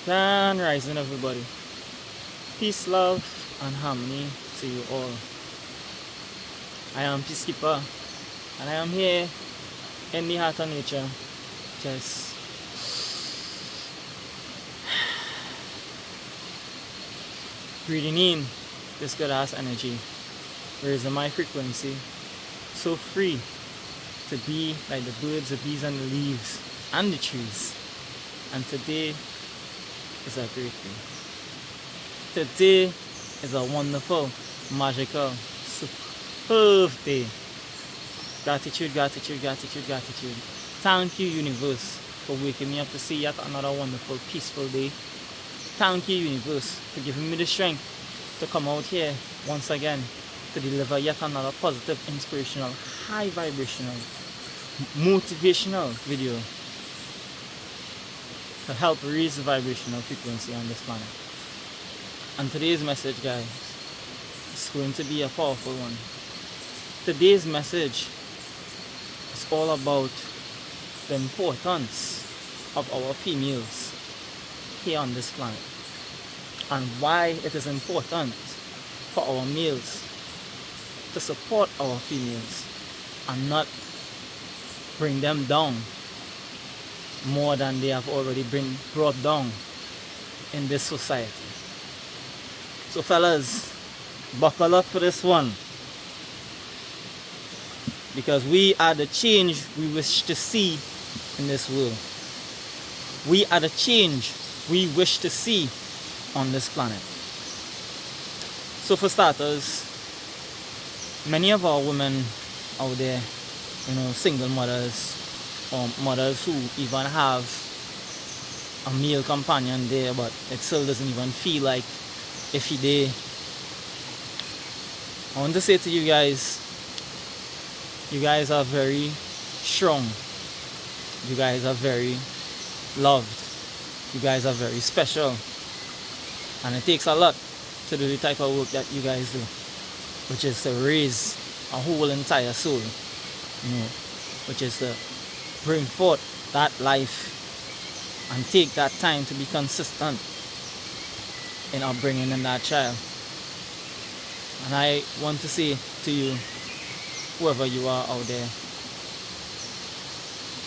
Grand rising, everybody. Peace, love, and harmony to you all. I am Peacekeeper, and I am here in the heart of nature, just breathing in this good ass energy, raising my frequency, so free to be like the birds, the bees, and the leaves, and the trees. And today is a great day. Today is a wonderful, magical, superb day. Gratitude, gratitude, gratitude, gratitude. Thank you, universe, for waking me up to see yet another wonderful, peaceful day. Thank you, universe, for giving me the strength to come out here once again to deliver yet another positive, inspirational, high vibrational, motivational video to help raise the vibrational frequency on this planet. And today's message, guys, is going to be a powerful one. Today's message is all about the importance of our females here on this planet, and why it is important for our males to support our females and not bring them down more than they have already been brought down in this society. So fellas, buckle up for this one, because we are the change we wish to see in this world. We are the change we wish to see on this planet. So for starters, many of our women out there, single mothers, or mothers who even have a male companion there, but it still doesn't even feel like if he there. I want to say to you guys are very strong. You guys are very loved. You guys are very special. And it takes a lot to do the type of work that you guys do, which is to raise a whole entire soul, which is to bring forth that life and take that time to be consistent in upbringing in that child. And I want to say to you, whoever you are out there,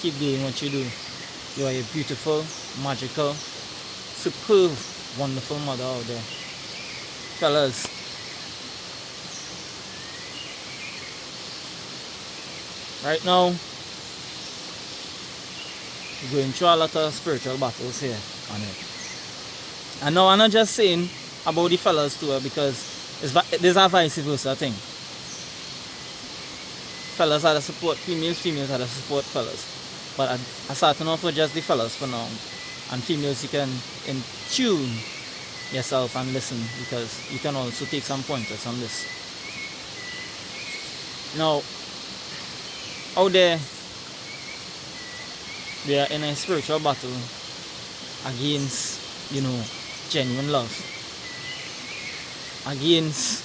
keep doing what you do. You are a beautiful, magical, superb, wonderful mother out there. Fellas, right now, we're going through a lot of spiritual battles here on it. And now I'm not just saying about the fellas too, because there's a vice versa thing. Fellas are to support females, females are to support fellas. But I starting off with just the fellas for now. And females, you can in tune yourself and listen, because you can also take some pointers on this. Now, out there, we are in a spiritual battle against, genuine love, against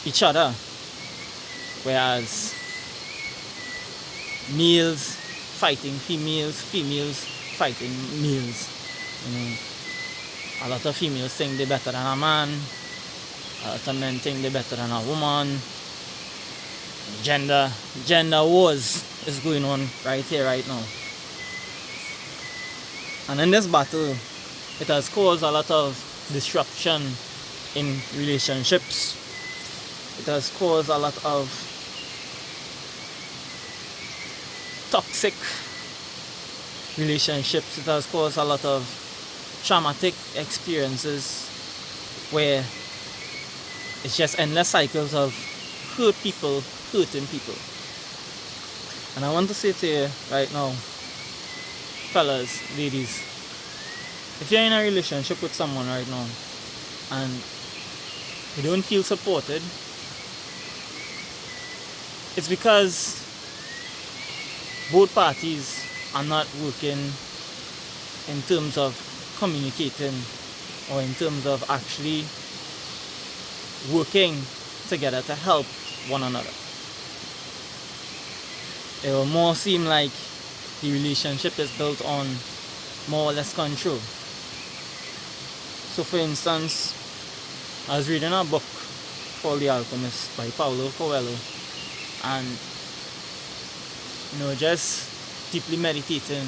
each other, whereas males fighting females, females fighting males. A lot of females think they're better than a man, a lot of men think they're better than a woman. Gender wars is going on right here, right now. And in this battle, it has caused a lot of disruption in relationships. It has caused a lot of toxic relationships. It has caused a lot of traumatic experiences where it's just endless cycles of hurting people. And I want to say to you right now, fellas, ladies, if you're in a relationship with someone right now and you don't feel supported, it's because both parties are not working in terms of communicating or in terms of actually working together to help one another. It will more seem like the relationship is built on more or less control. So for instance, I was reading a book called The Alchemist by Paulo Coelho, and just deeply meditating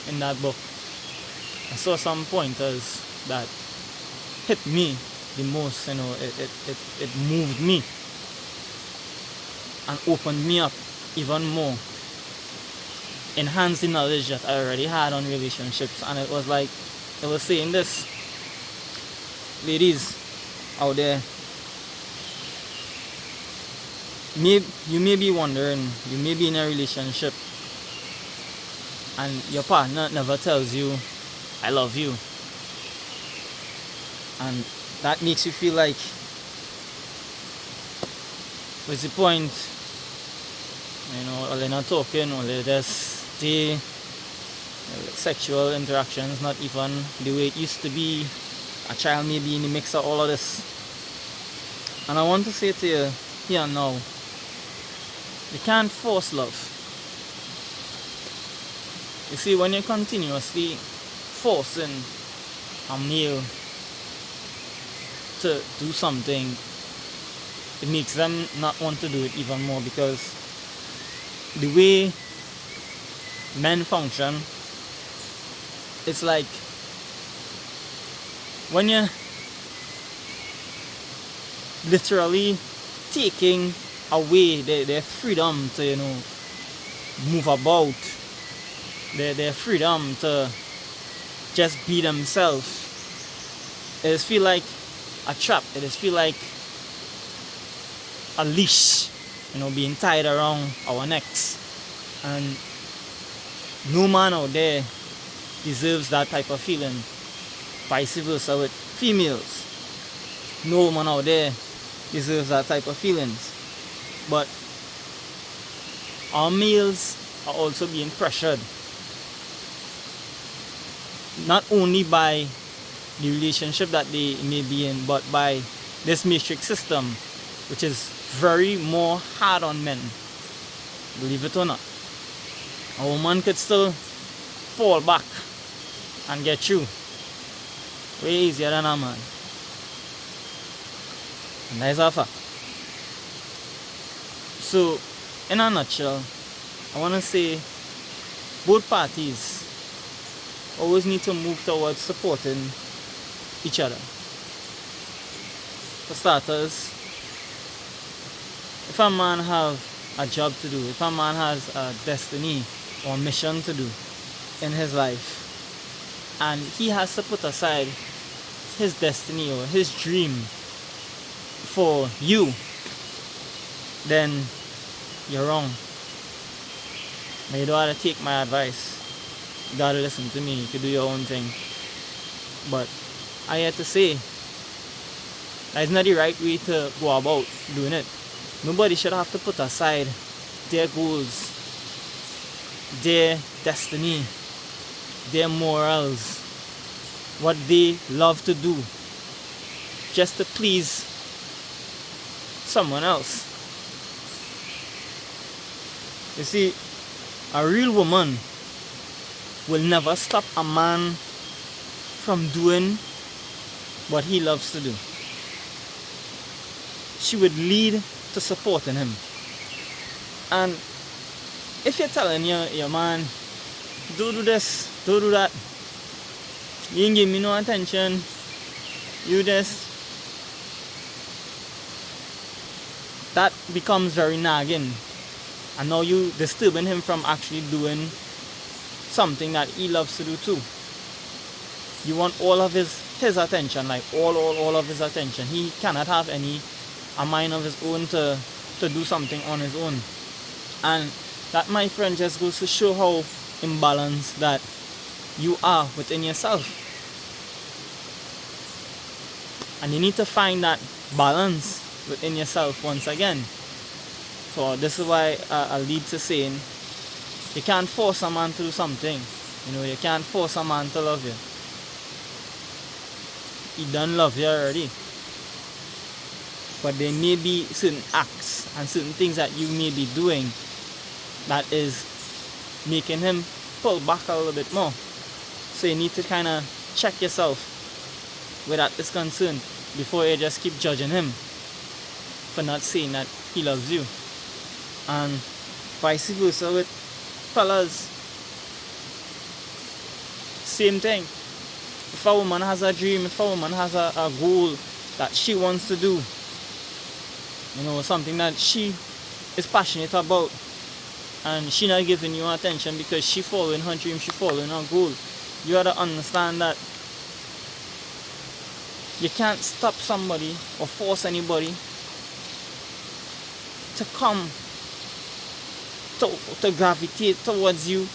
in that book, I saw some pointers that hit me the most. It moved me and opened me up even more, enhanced the knowledge that I already had on relationships. And it was like, it was saying this: ladies out there, you may be wondering, you may be in a relationship and your partner never tells you, I love you. And that makes you feel like, what's the point? Or they're not talking, or they're just sexual interactions, not even the way it used to be. A child may be in the mix of all of this. And I want to say to you here and now, you can't force love. You see, when you're continuously forcing a male to do something, it makes them not want to do it even more, because the way men function, it's like when you're literally taking away their freedom to move about, their freedom to just be themselves. It just feel like a trap. It just feel like a leash, being tied around our necks. And no man out there deserves that type of feeling. Vice versa with females. No woman out there deserves that type of feelings. But our males are also being pressured, not only by the relationship that they may be in, but by this matrix system, which is very more hard on men, believe it or not. A woman could still fall back and get through way easier than a man. And that's a fact. So, in a nutshell, I want to say both parties always need to move towards supporting each other. For starters, if a man have a job to do, if a man has a destiny or mission to do in his life, and he has to put aside his destiny or his dream for you, then you're wrong. But you don't have to take my advice. You gotta listen to me. You can do your own thing. But I had to say, that's not the right way to go about doing it. Nobody should have to put aside their goals, their destiny, their morals, what they love to do, just to please someone else. You see, a real woman will never stop a man from doing what he loves to do. She would lead to supporting him. And if you're telling your man, don't do this, don't do that, you ain't give me no attention, you just, that becomes very nagging. And now you disturbing him from actually doing something that he loves to do too. You want all of his attention, like all of his attention. He cannot have a mind of his own to do something on his own. And that, my friend, just goes to show how imbalanced that you are within yourself. And you need to find that balance within yourself once again. So this is why I lead to saying, you can't force a man to do something. You can't force a man to love you. He done love you already. But there may be certain acts and certain things that you may be doing that is making him pull back a little bit more. So you need to kind of check yourself where that is concerned before you just keep judging him for not saying that he loves you. And vice versa with fellas. Same thing. If a woman has a dream, if a woman has a goal that she wants to do, something that she is passionate about, and she not giving you attention because she following her dream, she following her goal, you gotta understand that you can't stop somebody or force anybody to come to gravitate towards you.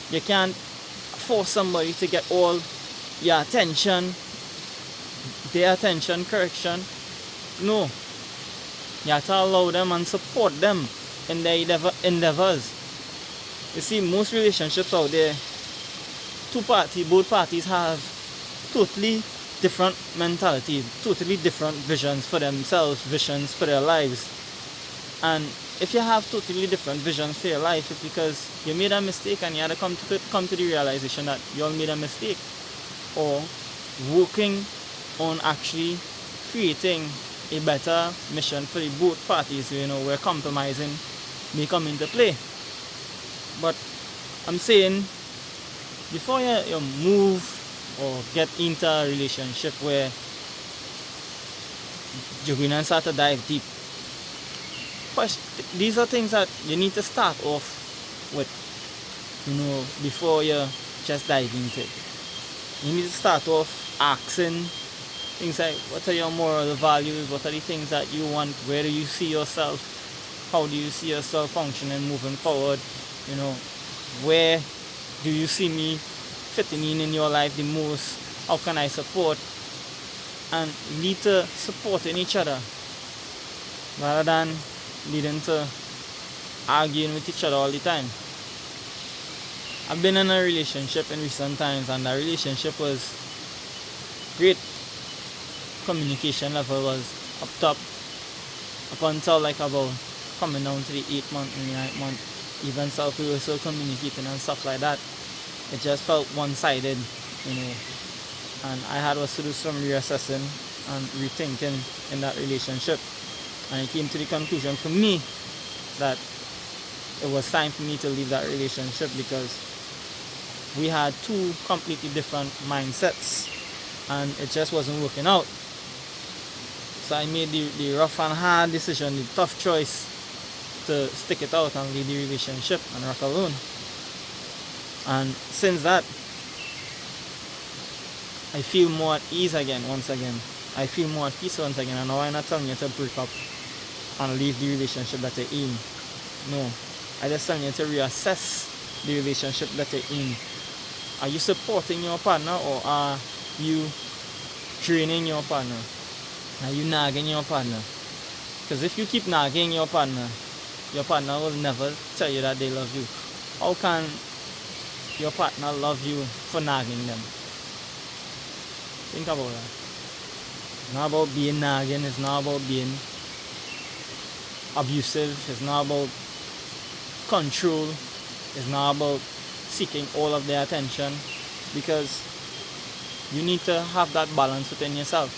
You can't force somebody to get all your attention, their attention, correction. No. You have to allow them and support them in their endeavors. You see, most relationships out there, both parties have totally different mentalities, totally different visions for themselves, visions for their lives. And if you have totally different visions for your life, it's because you made a mistake and you had to come to the realization that you all made a mistake, or working on actually creating a better mission for the both parties, where compromising may come into play. But I'm saying, before you move or get into a relationship where you're going to start to dive deep, first, these are things that you need to start off with, before you just dive into it. You need to start off asking things like, what are your moral values? What are the things that you want? Where do you see yourself? How do you see yourself functioning, moving forward? Where do you see me fitting in your life the most? How can I support? And lead to supporting each other rather than leading to arguing with each other all the time. I've been in a relationship in recent times, and the relationship was great. Communication level was up top up until like about coming down to the 8th month and the 9th month. Even so, we were still communicating and stuff like that. It just felt one-sided, and I had also to do some reassessing and rethinking in that relationship. And I came to the conclusion for me that it was time for me to leave that relationship, because we had two completely different mindsets and it just wasn't working out. So I made the rough and hard decision, the tough choice, to stick it out and leave the relationship and rock alone. And since that, I feel more at ease again, once again. I feel more at peace once again. And now I'm not telling you to break up and leave the relationship that you're in. No. I just telling you to reassess the relationship that you're in. Are you supporting your partner, or are you draining your partner? Are you nagging your partner? Because if you keep nagging your partner will never tell you that they love you. How can your partner love you for nagging them? Think about that. It's not about being nagging. It's not about being abusive. It's not about control. It's not about seeking all of their attention, because you need to have that balance within yourself.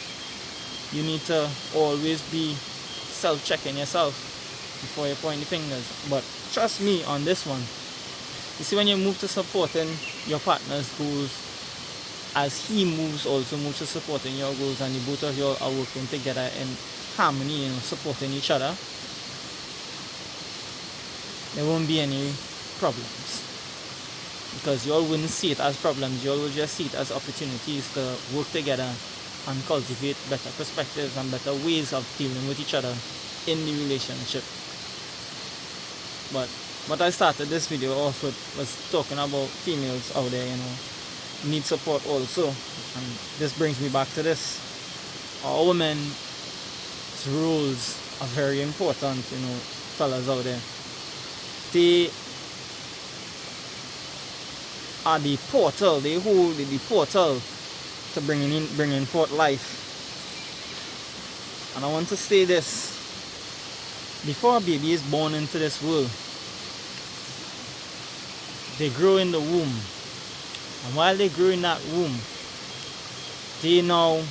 You need to always be self-checking yourself before you point the fingers. But trust me on this one. You see, when you move to supporting your partner's goals, as he also moves to supporting your goals, and the both of you are working together in harmony, supporting each other, there won't be any problems. Because you all wouldn't see it as problems, you all will just see it as opportunities to work together and cultivate better perspectives and better ways of dealing with each other in the relationship. But what I started this video off with was talking about females out there, need support also. And this brings me back to this. Our women's roles are very important, fellas out there. They are the portal, they hold the portal to bringing forth life. And I want to say this: before a baby is born into this world, they grow in the womb. And while they grow in that womb, they now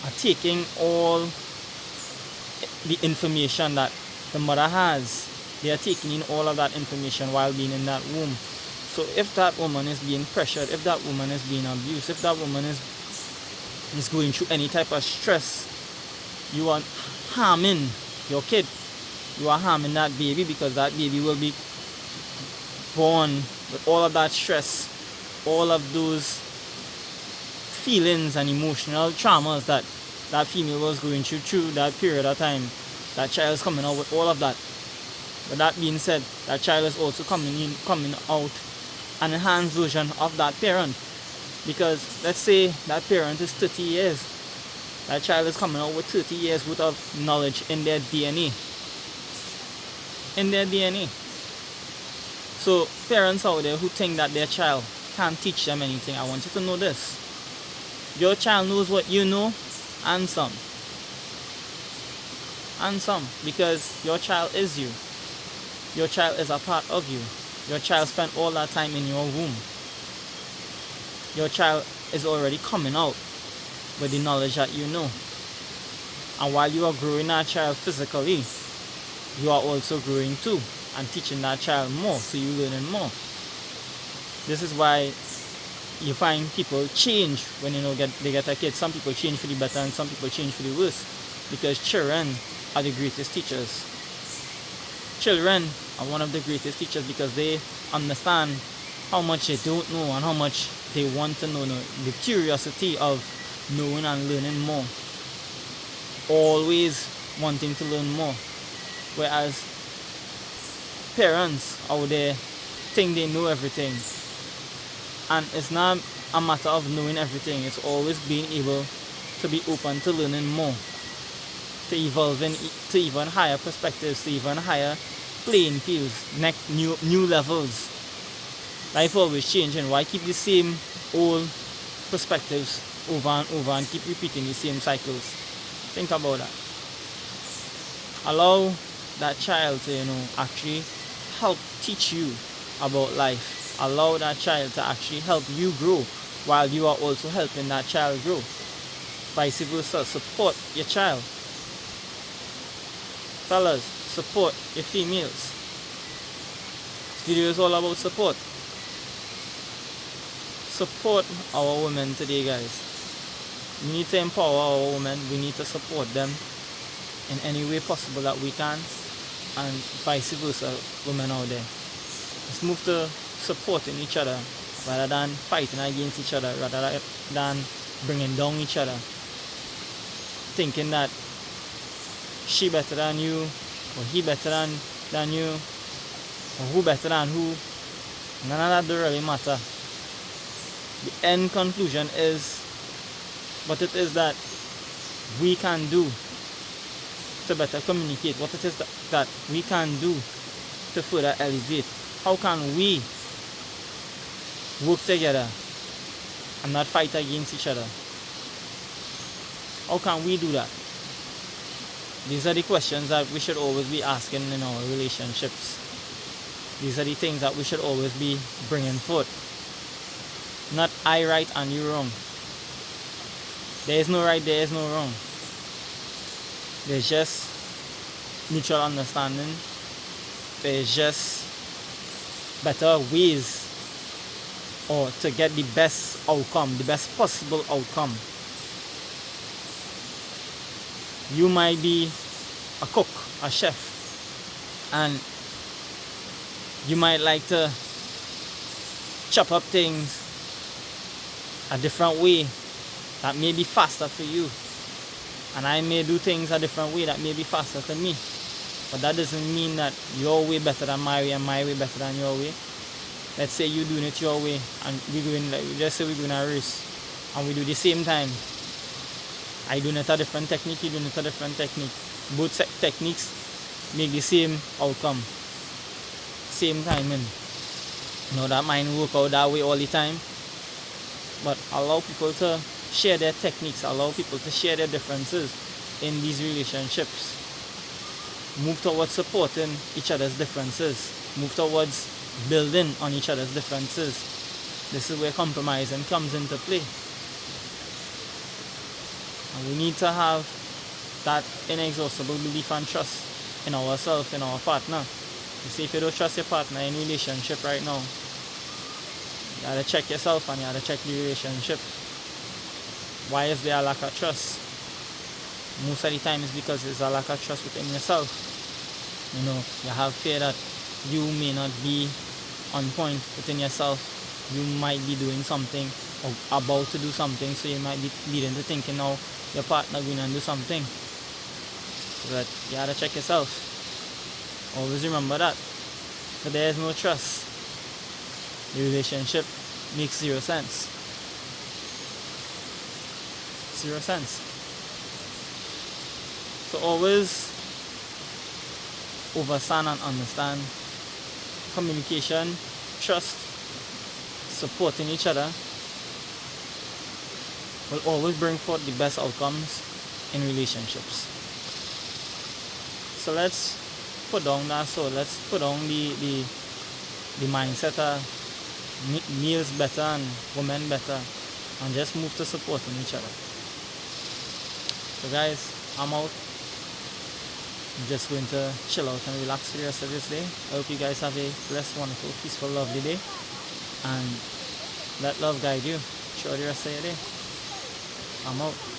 are taking all the information that the mother has. They are taking in all of that information while being in that womb. So if that woman is being pressured, if that woman is being abused, if that woman is going through any type of stress, you are harming your kid. You are harming that baby, because that baby will be born with all of that stress, all of those feelings and emotional traumas that that female was going through that period of time. That child is coming out with all of that. But that being said, that child is also coming out an enhanced version of that parent. Because let's say that parent is 30 years. That child is coming out with 30 years worth of knowledge in their DNA. In their DNA. So parents out there who think that their child can't teach them anything, I want you to know this. Your child knows what you know, and some. And some. Because your child is you. Your child is a part of you. Your child spent all that time in your womb. Your child is already coming out with the knowledge that you know. And while you are growing that child physically, you are also growing too and teaching that child more, so you're learning more. This is why you find people change when they get a kid. Some people change for the better and some people change for the worse, because children are the greatest teachers. Children are one of the greatest teachers because they understand how much they don't know and how much they want to know. The curiosity of knowing and learning more. Always wanting to learn more. Whereas parents out there think they know everything. And it's not a matter of knowing everything. It's always being able to be open to learning more. To evolving to even higher perspectives, to even higher playing fields, next new levels. Life always changing. Why keep the same old perspectives over and over and keep repeating the same cycles? Think about that. Allow that child to actually help teach you about life. Allow that child to actually help you grow while you are also helping that child grow. Vice versa. Support your child. Fellas, support your females. This video is all about support. Support our women today, guys. We need to empower our women. We need to support them in any way possible that we can, and vice versa, women out there. Let's move to supporting each other rather than fighting against each other, rather than bringing down each other, thinking that she better than you, or he better than you, or who better than who. None of that don't really matter. The end conclusion is what it is that we can do to better communicate, what it is that we can do to further elevate. How can we work together and not fight against each other? How can we do that? These are the questions that we should always be asking in our relationships. These are the things that we should always be bringing forth. Not I right and you wrong. There is no right, there is no wrong. There's just mutual understanding. There's just better ways or to get the best outcome, the best possible outcome. You might be a cook, a chef, and you might like to chop up things a different way that may be faster for you, and I may do things a different way that may be faster to me. But that doesn't mean that your way better than my way and my way better than your way. Let's say you're doing it your way and let's say we're doing a race and we do the same time. I do it a different technique, you do it a different technique. Both techniques make the same outcome, same timing. That might work out that way all the time, but allow people to share their techniques, allow people to share their differences in these relationships. Move towards supporting each other's differences. Move towards building on each other's differences. This is where compromising comes into play. And we need to have that inexhaustible belief and trust in ourselves, in our partner. You see, if you don't trust your partner in relationship right now, you gotta check yourself and you gotta check the relationship. Why is there a lack of trust? Most of the time it's because there's a lack of trust within yourself. You know, you have fear that you may not be on point within yourself. You might be doing something or about to do something, so you might be leading to thinking now your partner going to do something. But you gotta check yourself. Always remember that. If there is no trust, the relationship makes zero sense. Zero sense. So always understand and understand communication, trust, supporting each other will always bring forth the best outcomes in relationships. So let's put down that soul. Let's put down the mindset of males better and women better, and just move to supporting each other. So guys, I'm out. I'm just going to chill out and relax for the rest of this day. I hope you guys have a blessed, wonderful, peaceful, lovely day, and let love guide you throughout the rest of your day. I'm out.